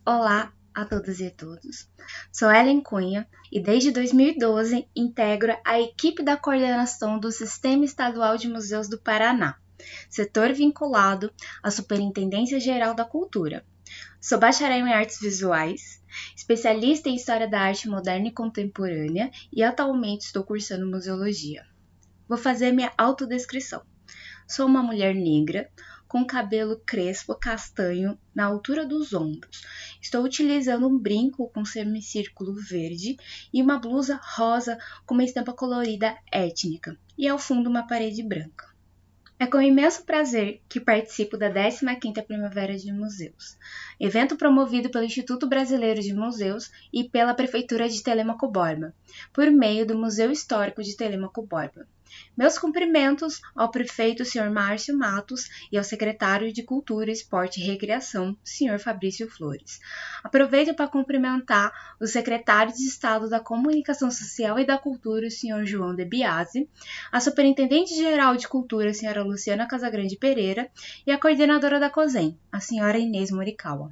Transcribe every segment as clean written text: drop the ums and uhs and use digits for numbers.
Olá a todas e todos. Sou Ellen Cunha e desde 2012 integro a equipe da coordenação do Sistema Estadual de Museus do Paraná, setor vinculado à Superintendência Geral da Cultura. Sou bacharel em Artes Visuais, especialista em História da Arte Moderna e Contemporânea e atualmente estou cursando Museologia. Vou fazer minha autodescrição. Sou uma mulher negra, com cabelo crespo castanho na altura dos ombros. Estou utilizando um brinco com semicírculo verde e uma blusa rosa com uma estampa colorida étnica, e ao fundo uma parede branca. É com imenso prazer que participo da 15ª Primavera de Museus, evento promovido pelo Instituto Brasileiro de Museus e pela Prefeitura de Telêmaco Borba, por meio do Museu Histórico de Telêmaco Borba. Meus cumprimentos ao prefeito Sr. Márcio Matos e ao secretário de Cultura, Esporte e Recreação, Sr. Fabrício Flores. Aproveito para cumprimentar o secretário de Estado da Comunicação Social e da Cultura, Sr. João de Biasi, a superintendente-geral de Cultura, a Sra. Luciana Casagrande Pereira, e a coordenadora da COSEM, a Sra. Inês Morikawa.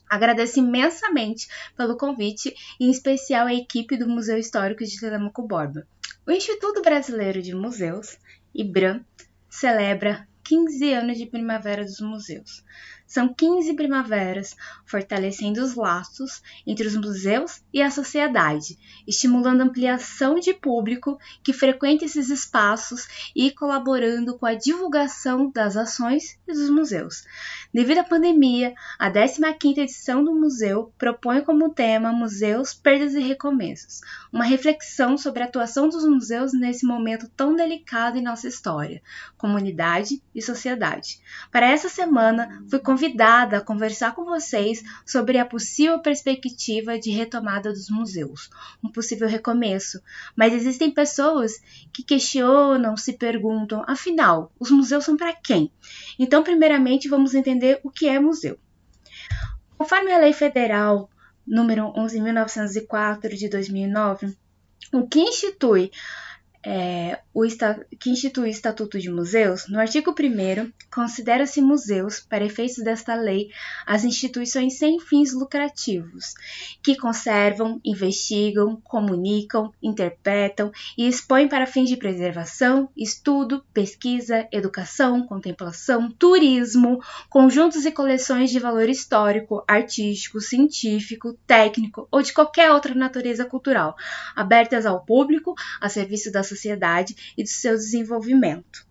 Agradeço imensamente pelo convite, e em especial a equipe do Museu Histórico de Telêmaco Borba. O Instituto Brasileiro de Museus, IBRAM, celebra 15 anos de Primavera dos Museus. São 15 primaveras fortalecendo os laços entre os museus e a sociedade, estimulando a ampliação de público que frequenta esses espaços e colaborando com a divulgação das ações e dos museus. Devido à pandemia, a 15ª edição do museu propõe como tema Museus, Perdas e Recomeços, uma reflexão sobre a atuação dos museus nesse momento tão delicado em nossa história, comunidade e sociedade. Para essa semana, fui convidada a conversar com vocês sobre a possível perspectiva de retomada dos museus, um possível recomeço. Mas existem pessoas que questionam, se perguntam, afinal, os museus são para quem? Então, primeiramente, vamos entender o que é museu. Conforme a Lei Federal número 11.904 de 2009, o que institui o Estatuto de Museus, no artigo 1º, considera-se museus, para efeitos desta lei, as instituições sem fins lucrativos, que conservam, investigam, comunicam, interpretam e expõem para fins de preservação, estudo, pesquisa, educação, contemplação, turismo, conjuntos e coleções de valor histórico, artístico, científico, técnico ou de qualquer outra natureza cultural, abertas ao público, a serviço da sociedade e do seu desenvolvimento.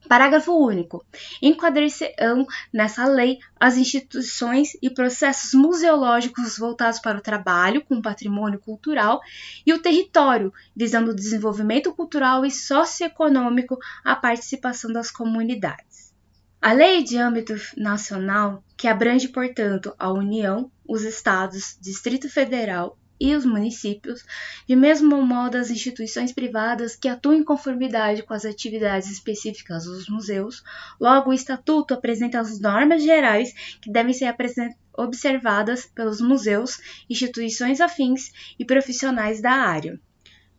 Parágrafo único. Enquadrar-se-ão nessa lei as instituições e processos museológicos voltados para o trabalho com o patrimônio cultural e o território, visando o desenvolvimento cultural e socioeconômico, a participação das comunidades. A lei de âmbito nacional, que abrange, portanto, a União, os Estados, Distrito Federal e os municípios, de mesmo modo as instituições privadas que atuam em conformidade com as atividades específicas dos museus. Logo, o Estatuto apresenta as normas gerais que devem ser observadas pelos museus, instituições afins e profissionais da área.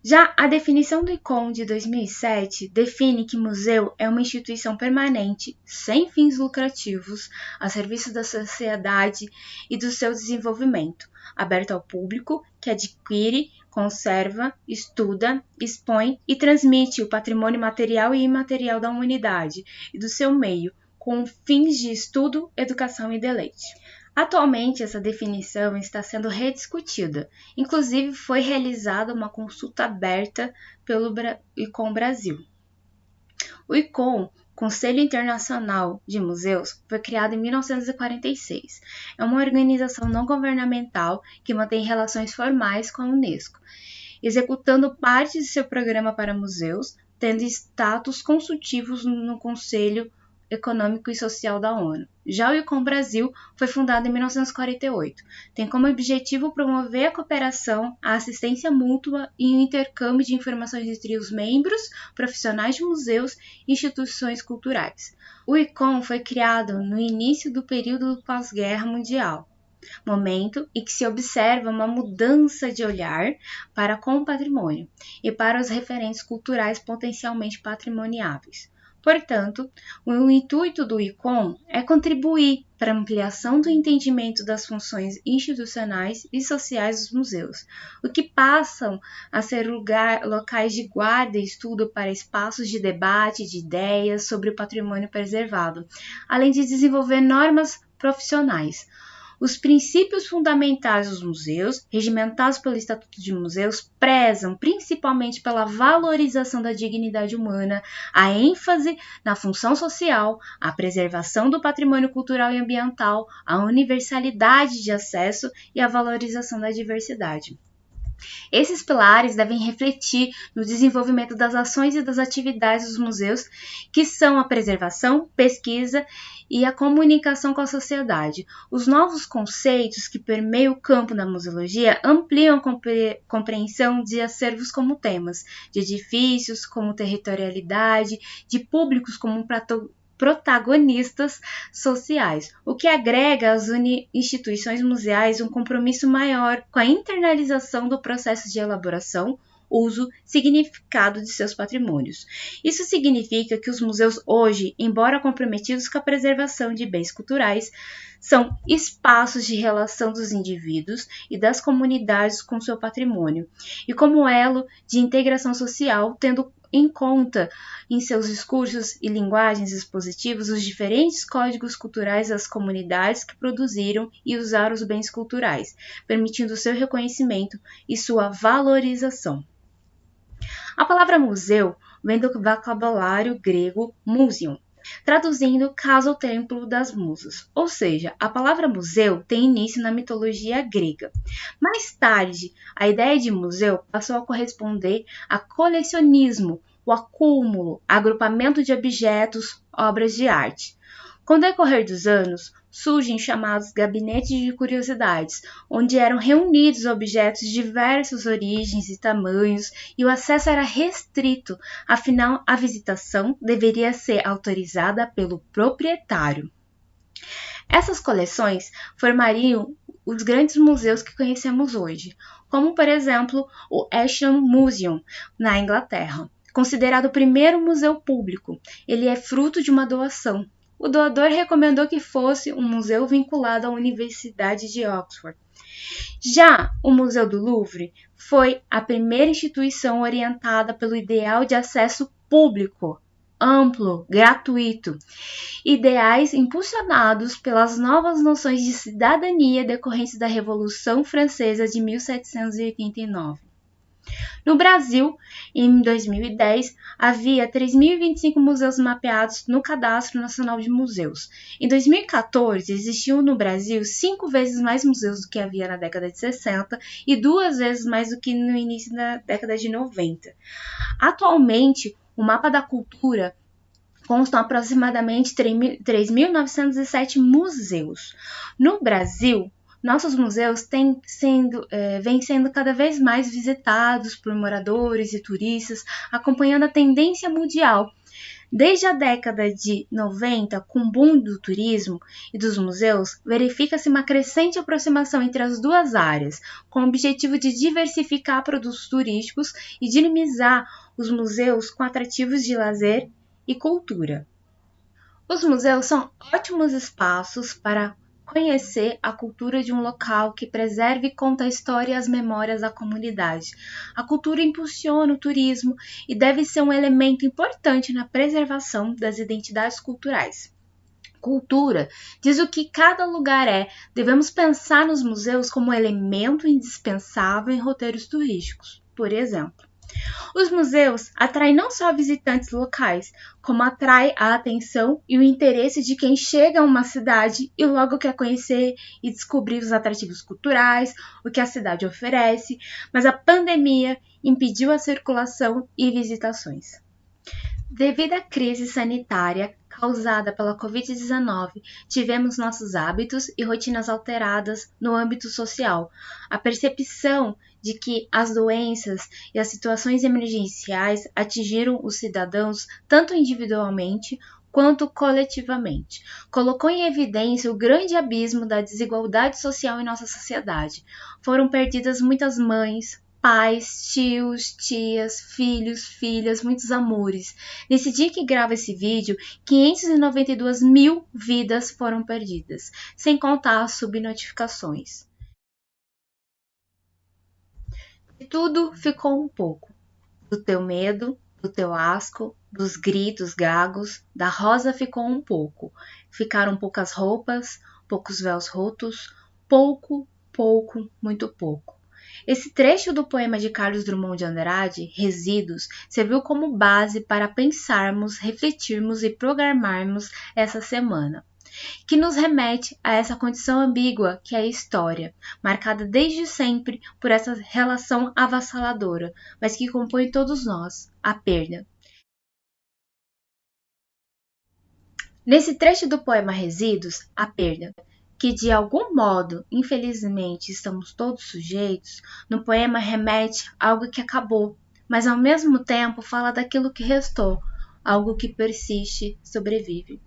Já a definição do ICOM de 2007 define que museu é uma instituição permanente, sem fins lucrativos, a serviço da sociedade e do seu desenvolvimento, aberto ao público, que adquire, conserva, estuda, expõe e transmite o patrimônio material e imaterial da humanidade e do seu meio, com fins de estudo, educação e deleite. Atualmente, essa definição está sendo rediscutida. Inclusive, foi realizada uma consulta aberta pelo ICOM Brasil. O ICOM, Conselho Internacional de Museus, foi criado em 1946. É uma organização não governamental que mantém relações formais com a Unesco, executando parte de seu programa para museus, tendo status consultivos no Conselho Econômico e Social da ONU. Já o ICOM Brasil foi fundado em 1948. Tem como objetivo promover a cooperação, a assistência mútua e o intercâmbio de informações entre os membros, profissionais de museus e instituições culturais. O ICOM foi criado no início do período do pós-guerra mundial, momento em que se observa uma mudança de olhar para com o patrimônio e para os referentes culturais potencialmente patrimoniáveis. Portanto, o intuito do ICOM é contribuir para a ampliação do entendimento das funções institucionais e sociais dos museus, o que passam a ser locais de guarda e estudo para espaços de debate de ideias sobre o patrimônio preservado, além de desenvolver normas profissionais. Os princípios fundamentais dos museus, regimentados pelo Estatuto de Museus, prezam principalmente pela valorização da dignidade humana, a ênfase na função social, a preservação do patrimônio cultural e ambiental, a universalidade de acesso e a valorização da diversidade. Esses pilares devem refletir no desenvolvimento das ações e das atividades dos museus, que são a preservação, pesquisa e a comunicação com a sociedade. Os novos conceitos que permeiam o campo da museologia ampliam a compreensão de acervos como temas, de edifícios como territorialidade, de públicos como protagonistas sociais, o que agrega às instituições museais um compromisso maior com a internalização do processo de elaboração, uso, significado de seus patrimônios. Isso significa que os museus hoje, embora comprometidos com a preservação de bens culturais, são espaços de relação dos indivíduos e das comunidades com seu patrimônio, e como elo de integração social, tendo em conta em seus discursos e linguagens expositivos os diferentes códigos culturais das comunidades que produziram e usaram os bens culturais, permitindo seu reconhecimento e sua valorização. A palavra museu vem do vocabulário grego museum, traduzindo casa ou templo das musas, ou seja, a palavra museu tem início na mitologia grega. Mais tarde, a ideia de museu passou a corresponder a colecionismo, o acúmulo, agrupamento de objetos, obras de arte. Com o decorrer dos anos, surgem chamados gabinetes de curiosidades, onde eram reunidos objetos de diversas origens e tamanhos, e o acesso era restrito, afinal a visitação deveria ser autorizada pelo proprietário. Essas coleções formariam os grandes museus que conhecemos hoje, como por exemplo o Ashton Museum, na Inglaterra. Considerado o primeiro museu público, ele é fruto de uma doação. O doador recomendou que fosse um museu vinculado à Universidade de Oxford. Já o Museu do Louvre foi a primeira instituição orientada pelo ideal de acesso público, amplo, gratuito, ideais impulsionados pelas novas noções de cidadania decorrentes da Revolução Francesa de 1789. No Brasil, em 2010, havia 3.025 museus mapeados no Cadastro Nacional de Museus. Em 2014, existiam no Brasil 5 vezes mais museus do que havia na década de 60 e 2 vezes mais do que no início da década de 90. Atualmente, o mapa da cultura constam aproximadamente 3.907 museus. No Brasil, nossos museus vêm sendo cada vez mais visitados por moradores e turistas, acompanhando a tendência mundial. Desde a década de 90, com o boom do turismo e dos museus, verifica-se uma crescente aproximação entre as duas áreas, com o objetivo de diversificar produtos turísticos e dinamizar os museus com atrativos de lazer e cultura. Os museus são ótimos espaços para conhecer a cultura de um local que preserve e conta a história e as memórias da comunidade. A cultura impulsiona o turismo e deve ser um elemento importante na preservação das identidades culturais. Cultura diz o que cada lugar é. Devemos pensar nos museus como elemento indispensável em roteiros turísticos. Por exemplo, os museus atraem não só visitantes locais, como atrai a atenção e o interesse de quem chega a uma cidade e logo quer conhecer e descobrir os atrativos culturais, o que a cidade oferece, mas a pandemia impediu a circulação e visitações. Devido à crise sanitária causada pela Covid-19, tivemos nossos hábitos e rotinas alteradas no âmbito social. A percepção de que as doenças e as situações emergenciais atingiram os cidadãos tanto individualmente quanto coletivamente. Colocou em evidência o grande abismo da desigualdade social em nossa sociedade. Foram perdidas muitas mães, pais, tios, tias, filhos, filhas, muitos amores. Nesse dia que gravo esse vídeo, 592 mil vidas foram perdidas, sem contar as subnotificações. E tudo ficou um pouco. Do teu medo, do teu asco, dos gritos gagos, da rosa ficou um pouco. Ficaram poucas roupas, poucos véus rotos, pouco, muito pouco. Esse trecho do poema de Carlos Drummond de Andrade, Resíduos, serviu como base para pensarmos, refletirmos e programarmos essa semana, que nos remete a essa condição ambígua que é a história, marcada desde sempre por essa relação avassaladora, mas que compõe todos nós, a perda. Nesse trecho do poema Resíduos, a perda, que de algum modo, infelizmente, estamos todos sujeitos, no poema remete a algo que acabou, mas ao mesmo tempo fala daquilo que restou, algo que persiste, sobrevive.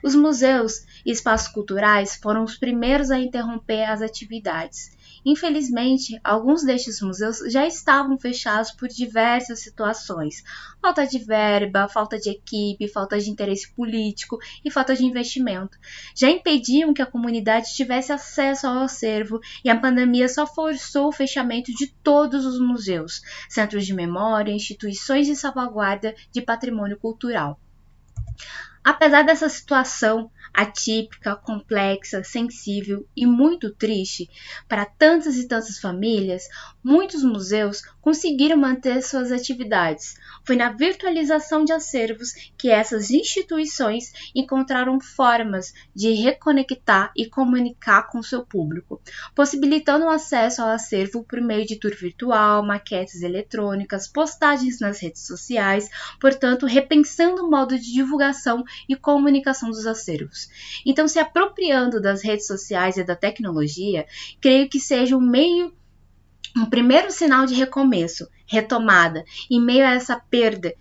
Os museus e espaços culturais foram os primeiros a interromper as atividades. Infelizmente, alguns destes museus já estavam fechados por diversas situações: falta de verba, falta de equipe, falta de interesse político e falta de investimento. Já impediam que a comunidade tivesse acesso ao acervo e a pandemia só forçou o fechamento de todos os museus, centros de memória, instituições de salvaguarda de patrimônio cultural. Apesar dessa situação atípica, complexa, sensível e muito triste para tantas e tantas famílias, muitos museus conseguiram manter suas atividades. Foi na virtualização de acervos que essas instituições encontraram formas de reconectar e comunicar com seu público, possibilitando o acesso ao acervo por meio de tour virtual, maquetes eletrônicas, postagens nas redes sociais, portanto, repensando o modo de divulgação e comunicação dos acervos. Então, se apropriando das redes sociais e da tecnologia, creio que seja um primeiro sinal de recomeço, retomada, em meio a essa perda,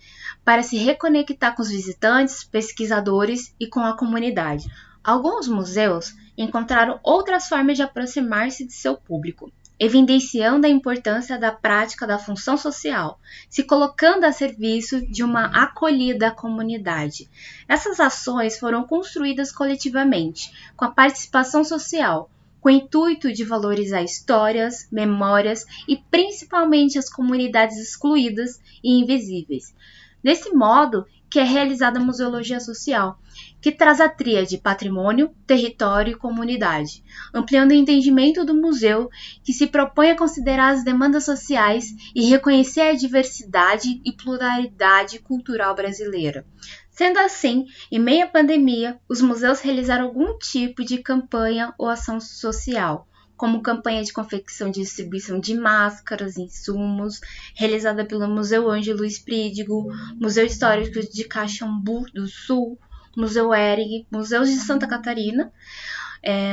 para se reconectar com os visitantes, pesquisadores e com a comunidade. Alguns museus encontraram outras formas de aproximar-se de seu público, evidenciando a importância da prática da função social, se colocando a serviço de uma acolhida à comunidade. Essas ações foram construídas coletivamente, com a participação social, com o intuito de valorizar histórias, memórias e principalmente as comunidades excluídas e invisíveis. Desse modo que é realizada a museologia social, que traz a tríade patrimônio, território e comunidade, ampliando o entendimento do museu, que se propõe a considerar as demandas sociais e reconhecer a diversidade e pluralidade cultural brasileira. Sendo assim, em meio à pandemia, os museus realizaram algum tipo de campanha ou ação social, como campanha de confecção de distribuição de máscaras, insumos, realizada pelo Museu Ângelo Luiz Prídigo, Museu Histórico de Caxambu do Sul, Museu Hering, Museus de Santa Catarina,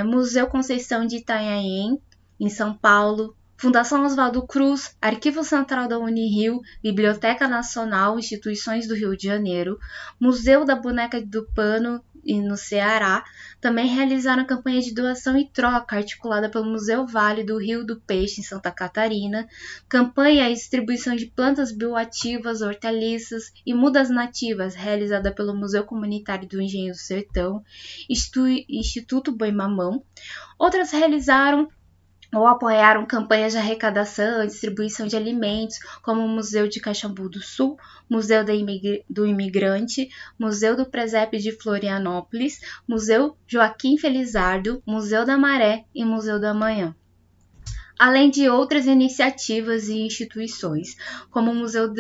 Museu Conceição de Itanhaém, em São Paulo, Fundação Oswaldo Cruz, Arquivo Central da Unirio, Biblioteca Nacional, instituições do Rio de Janeiro, Museu da Boneca do Pano, no Ceará, também realizaram campanha de doação e troca articulada pelo Museu Vale do Rio do Peixe, em Santa Catarina, campanha e distribuição de plantas bioativas, hortaliças e mudas nativas realizada pelo Museu Comunitário do Engenho do Sertão, Instituto Boi Mamão. Outras realizaram ou apoiaram campanhas de arrecadação e distribuição de alimentos, como o Museu de Caxambu do Sul, Museu do Imigrante, Museu do Presépio de Florianópolis, Museu Joaquim Felizardo, Museu da Maré e Museu da Manhã, além de outras iniciativas e instituições, como o Museu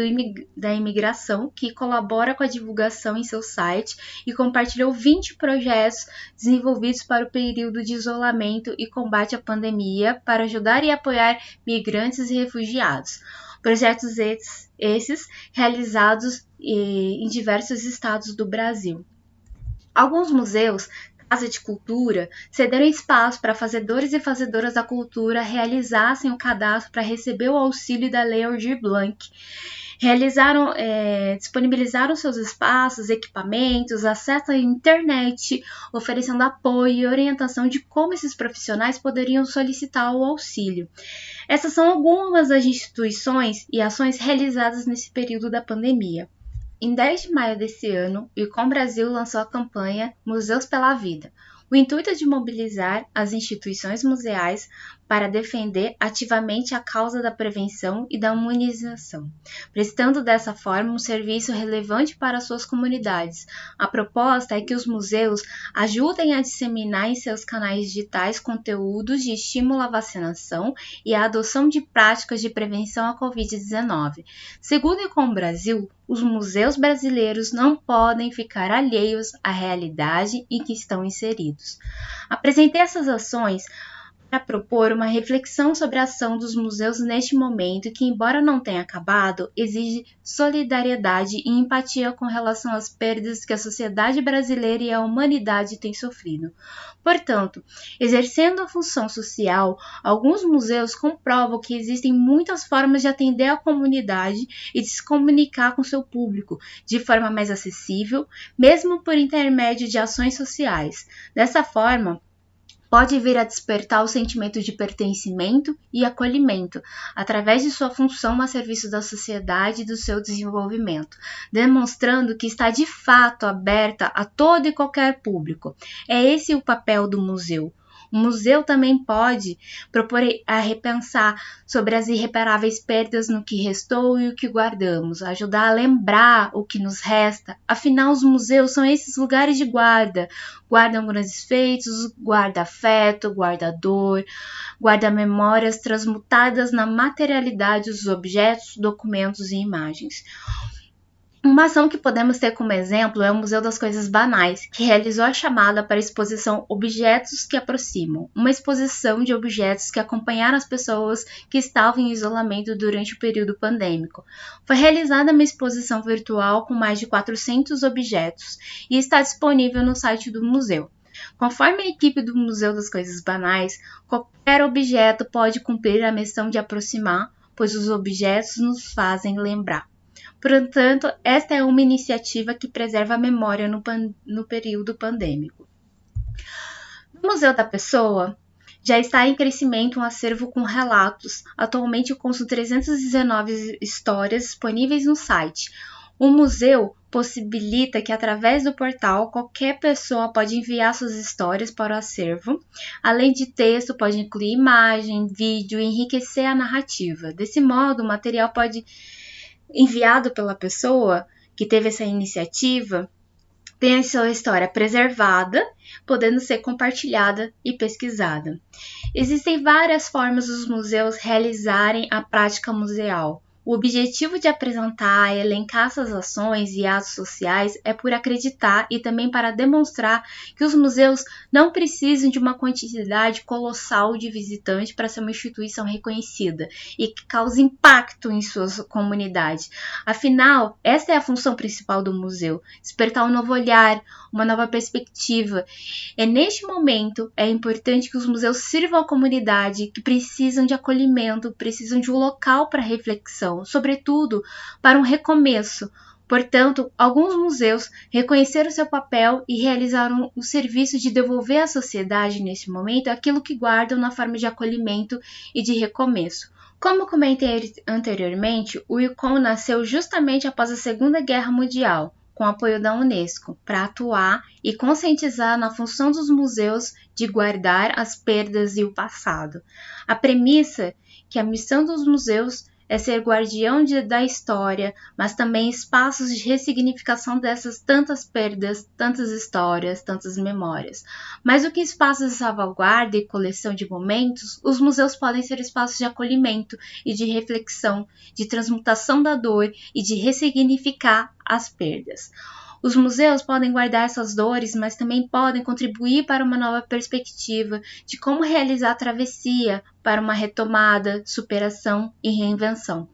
da Imigração, que colabora com a divulgação em seu site e compartilhou 20 projetos desenvolvidos para o período de isolamento e combate à pandemia para ajudar e apoiar migrantes e refugiados. Projetos esses realizados em diversos estados do Brasil. Alguns museus, Casa de Cultura, cederam espaço para fazedores e fazedoras da cultura realizassem o cadastro para receber o auxílio da Lei Aldir Blanc, disponibilizaram seus espaços, equipamentos, acesso à internet, oferecendo apoio e orientação de como esses profissionais poderiam solicitar o auxílio. Essas são algumas das instituições e ações realizadas nesse período da pandemia. Em 10 de maio desse ano, o ICOM Brasil lançou a campanha Museus pela Vida. O intuito é de mobilizar as instituições museais para defender ativamente a causa da prevenção e da imunização, prestando dessa forma um serviço relevante para suas comunidades. A proposta é que os museus ajudem a disseminar em seus canais digitais conteúdos de estímulo à vacinação e à adoção de práticas de prevenção à Covid-19. Segundo o ICOM Brasil, os museus brasileiros não podem ficar alheios à realidade em que estão inseridos. Apresentei essas ações para propor uma reflexão sobre a ação dos museus neste momento que, embora não tenha acabado, exige solidariedade e empatia com relação às perdas que a sociedade brasileira e a humanidade têm sofrido. Portanto, exercendo a função social, alguns museus comprovam que existem muitas formas de atender a comunidade e de se comunicar com seu público de forma mais acessível, mesmo por intermédio de ações sociais. Dessa forma, pode vir a despertar o sentimento de pertencimento e acolhimento, através de sua função a serviço da sociedade e do seu desenvolvimento, demonstrando que está de fato aberta a todo e qualquer público. É esse o papel do museu. O museu também pode propor a repensar sobre as irreparáveis perdas no que restou e o que guardamos, ajudar a lembrar o que nos resta. Afinal, os museus são esses lugares de guarda. Guardam grandes feitos, guarda afeto, guarda dor, guarda memórias transmutadas na materialidade dos objetos, documentos e imagens. Uma ação que podemos ter como exemplo é o Museu das Coisas Banais, que realizou a chamada para a exposição Objetos que Aproximam, uma exposição de objetos que acompanharam as pessoas que estavam em isolamento durante o período pandêmico. Foi realizada uma exposição virtual com mais de 400 objetos e está disponível no site do museu. Conforme a equipe do Museu das Coisas Banais, qualquer objeto pode cumprir a missão de aproximar, pois os objetos nos fazem lembrar. Portanto, esta é uma iniciativa que preserva a memória no período pandêmico. No Museu da Pessoa, já está em crescimento um acervo com relatos. Atualmente constam 319 histórias disponíveis no site. O museu possibilita que, através do portal, qualquer pessoa pode enviar suas histórias para o acervo. Além de texto, pode incluir imagem, vídeo e enriquecer a narrativa. Desse modo, o material pode enviado pela pessoa que teve essa iniciativa tem a sua história preservada, podendo ser compartilhada e pesquisada. Existem várias formas dos museus realizarem a prática museal. O objetivo de apresentar e elencar essas ações e atos sociais é por acreditar e também para demonstrar que os museus não precisam de uma quantidade colossal de visitantes para ser uma instituição reconhecida e que cause impacto em suas comunidades. Afinal, essa é a função principal do museu, despertar um novo olhar, uma nova perspectiva. Neste momento, é importante que os museus sirvam à comunidade que precisam de acolhimento, precisam de um local para reflexão, sobretudo para um recomeço. Portanto, alguns museus reconheceram seu papel e realizaram o serviço de devolver à sociedade, neste momento, aquilo que guardam na forma de acolhimento e de recomeço. Como comentei anteriormente, o ICOM nasceu justamente após a Segunda Guerra Mundial, com apoio da Unesco, para atuar e conscientizar na função dos museus de guardar as perdas e o passado. A premissa que a missão dos museus é ser guardião da história, mas também espaços de ressignificação dessas tantas perdas, tantas histórias, tantas memórias. Mais do que espaços de salvaguarda e coleção de momentos, os museus podem ser espaços de acolhimento e de reflexão, de transmutação da dor e de ressignificar as perdas. Os museus podem guardar essas dores, mas também podem contribuir para uma nova perspectiva de como realizar a travessia para uma retomada, superação e reinvenção.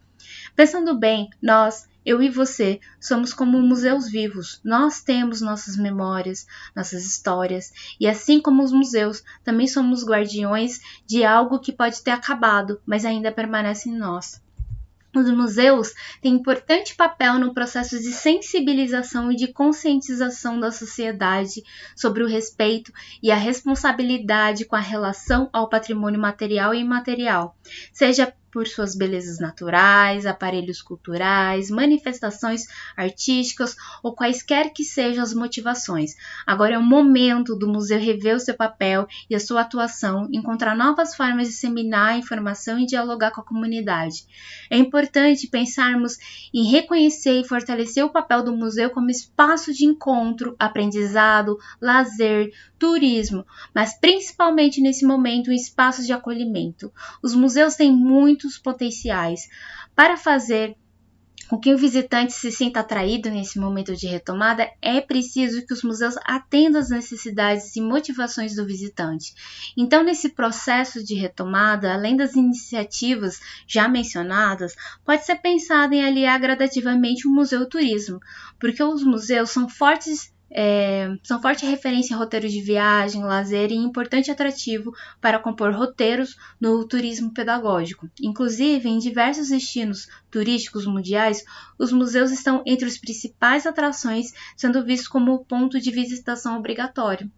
Pensando bem, nós, eu e você, somos como museus vivos. Nós temos nossas memórias, nossas histórias, e assim como os museus, também somos guardiões de algo que pode ter acabado, mas ainda permanece em nós. Os museus têm importante papel no processo de sensibilização e de conscientização da sociedade sobre o respeito e a responsabilidade com a relação ao patrimônio material e imaterial, seja por suas belezas naturais, aparelhos culturais, manifestações artísticas ou quaisquer que sejam as motivações. Agora é o momento do museu rever o seu papel e a sua atuação, encontrar novas formas de disseminar a informação e dialogar com a comunidade. É importante pensarmos em reconhecer e fortalecer o papel do museu como espaço de encontro, aprendizado, lazer, turismo, mas principalmente nesse momento um espaço de acolhimento. Os museus têm muitos potenciais para fazer com que o visitante se sinta atraído nesse momento de retomada. É preciso que os museus atendam às necessidades e motivações do visitante. Então, nesse processo de retomada, além das iniciativas já mencionadas, pode ser pensado em aliar gradativamente o museu ao turismo, porque os museus são forte referência em roteiros de viagem, lazer e importante atrativo para compor roteiros no turismo pedagógico. Inclusive, em diversos destinos turísticos mundiais, os museus estão entre as principais atrações, sendo vistos como ponto de visitação obrigatório.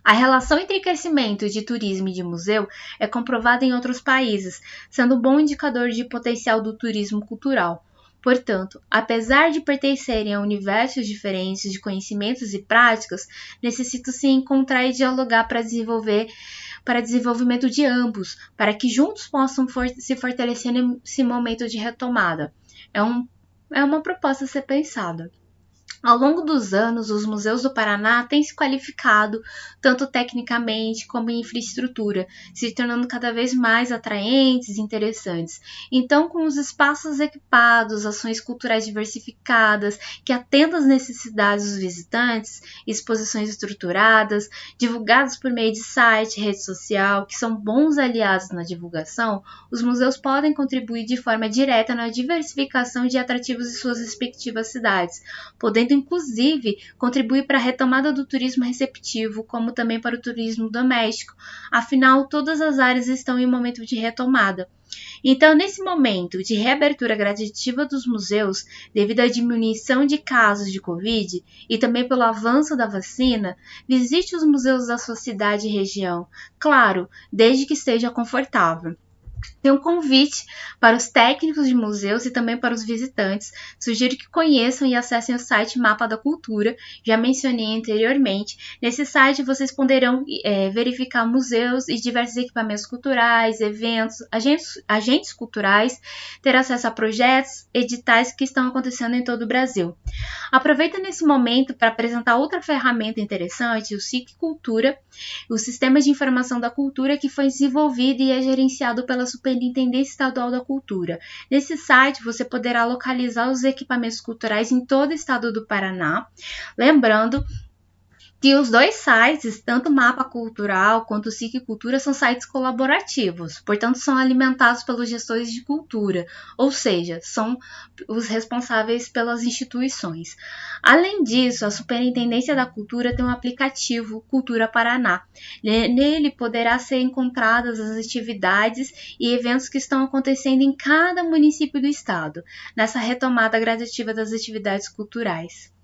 A relação entre crescimento de turismo e de museu é comprovada em outros países, sendo um bom indicador de potencial do turismo cultural. Portanto, apesar de pertencerem a universos diferentes de conhecimentos e práticas, necessitam se encontrar e dialogar para desenvolvimento de ambos, para que juntos possam se fortalecer nesse momento de retomada. É uma proposta a ser pensada. Ao longo dos anos, os museus do Paraná têm se qualificado tanto tecnicamente como em infraestrutura, se tornando cada vez mais atraentes e interessantes. Então, com os espaços equipados, ações culturais diversificadas que atendam às necessidades dos visitantes, exposições estruturadas, divulgadas por meio de site, rede social, que são bons aliados na divulgação, os museus podem contribuir de forma direta na diversificação de atrativos de suas respectivas cidades, podendo inclusive contribuir para a retomada do turismo receptivo, como também para o turismo doméstico. Afinal, todas as áreas estão em momento de retomada. Então, nesse momento de reabertura gradativa dos museus, devido à diminuição de casos de Covid e também pelo avanço da vacina, visite os museus da sua cidade e região, claro, desde que esteja confortável. Tem um convite para os técnicos de museus e também para os visitantes. Sugiro que conheçam e acessem o site Mapa da Cultura, já mencionei anteriormente. Nesse site vocês poderão verificar museus e diversos equipamentos culturais, eventos, agentes culturais, ter acesso a projetos, editais que estão acontecendo em todo o Brasil. Aproveita nesse momento para apresentar outra ferramenta interessante, o SIC Cultura, o Sistema de Informação da Cultura, que foi desenvolvido e é gerenciado pela Superintendência Estadual da Cultura. Nesse site você poderá localizar os equipamentos culturais em todo o estado do Paraná. Lembrando que os dois sites, tanto o Mapa Cultural quanto o SIC Cultura, são sites colaborativos, portanto são alimentados pelos gestores de cultura, ou seja, são os responsáveis pelas instituições. Além disso, a Superintendência da Cultura tem um aplicativo Cultura Paraná. Nele poderá ser encontradas as atividades e eventos que estão acontecendo em cada município do estado, nessa retomada gradativa das atividades culturais.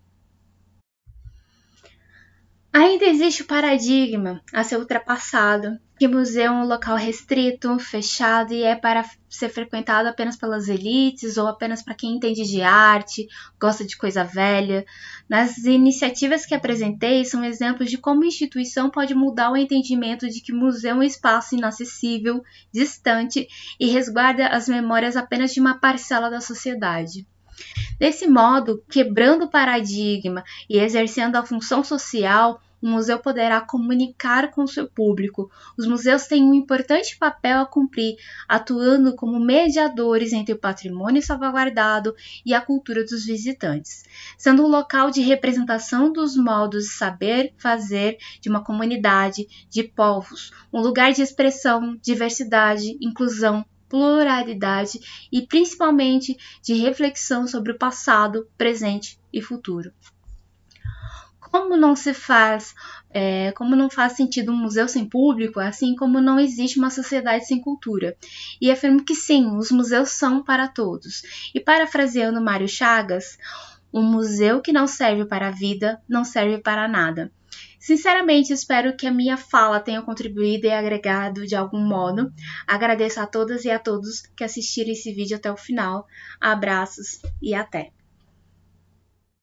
Ainda existe o paradigma a ser ultrapassado, que o museu é um local restrito, fechado e é para ser frequentado apenas pelas elites ou apenas para quem entende de arte, gosta de coisa velha. Nas iniciativas que apresentei são exemplos de como a instituição pode mudar o entendimento de que o museu é um espaço inacessível, distante e resguarda as memórias apenas de uma parcela da sociedade. Desse modo, quebrando o paradigma e exercendo a função social, o museu poderá comunicar com seu público. Os museus têm um importante papel a cumprir, atuando como mediadores entre o patrimônio salvaguardado e a cultura dos visitantes, sendo um local de representação dos modos de saber fazer de uma comunidade, de povos, um lugar de expressão, diversidade, inclusão, pluralidade e principalmente de reflexão sobre o passado, presente e futuro. Como não se faz, como não faz sentido um museu sem público, assim como não existe uma sociedade sem cultura. E afirmo que sim, os museus são para todos. E parafraseando Mário Chagas, um museu que não serve para a vida, não serve para nada. Sinceramente, espero que a minha fala tenha contribuído e agregado de algum modo. Agradeço a todas e a todos que assistiram esse vídeo até o final. Abraços e até!